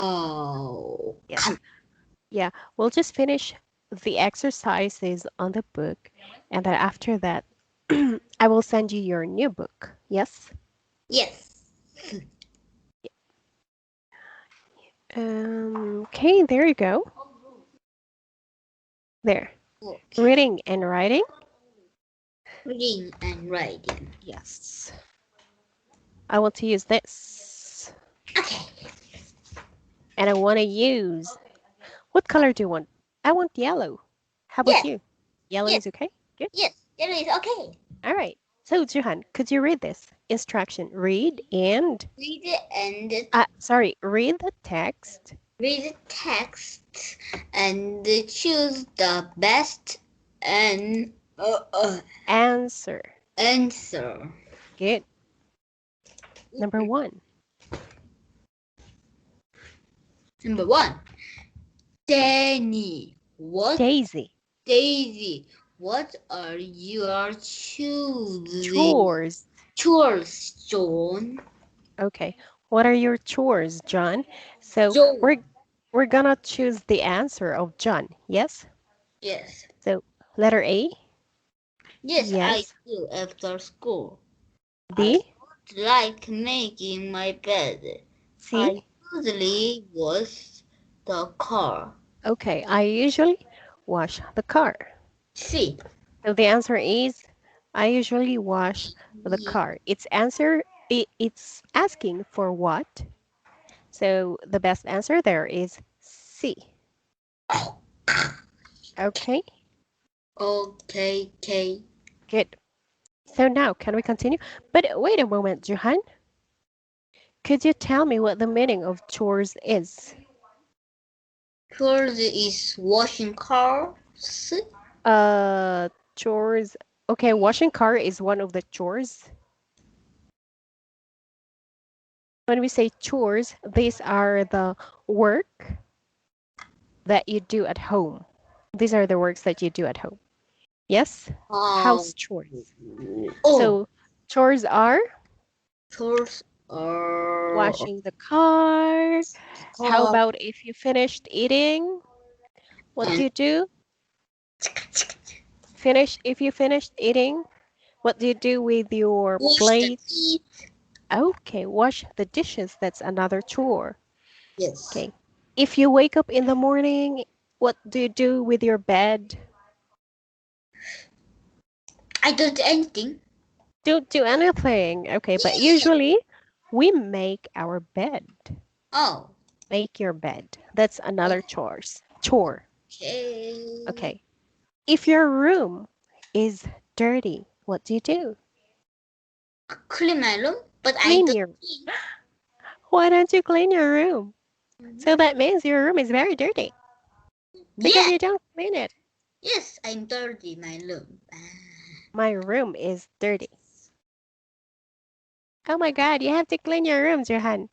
Oh, Yes. Yeah, we'll just finish the exercises on the book, and then after that, I will send you your new book. Yes? yes. Okay, there you go. There. Okay. Reading and writing. Reading and writing. Yes. I want to use this. Okay. And I want to use. What color do you want? I want yellow. How about Yes. you? Yellow Yes. is okay? Good. Yes. That is okay. All right. So, Juhan, could you read this instruction? Read and. Read it and Sorry, read the text. read the text and choose the best and Answer. answer. Good. Number one. Number one. Danny. What Daisy. Daisy? What are your choosing? Chores. Chores, John. Okay. What are your chores, John? So John. we're gonna choose the answer of John. Yes? Yes. So letter A. Yes, I Yes. do after school. I B. don't like making my bed. C. I usually wash the car. Okay. I usually wash the car. C. So the answer is I usually wash the car. It's asking for what? So the best answer there is C. Okay, Okay, K. good. So now can we continue? But wait a moment, Johan. Could you tell me what the meaning of chores is? Chores is washing cars. Chores. Okay, washing car is one of the chores. When we say chores, these are the work that you do at home. These are the works that you do at home. Yes? Um, House chores. oh, So chores are chores are washing the car. How car about if you finished eating? What do and you do? If you finished eating, what do you do with your wash the plates? teeth. Okay, wash the dishes. That's another chore. Yes. Okay. If you wake up in the morning, what do you do with your bed? I don't do anything. Don't do anything. Okay, but Yeah. usually we make our bed. Oh, Make your bed. That's another chore. okay. Okay. If your room is dirty, what do you do? Clean my room, but I Clean don't your. clean. Why don't you clean your room? Mhm. So that means your room is very dirty because Yeah. you don't clean it. Yes, I'm dirty my room. My room is dirty. Oh my God, you have to clean your room, Johan.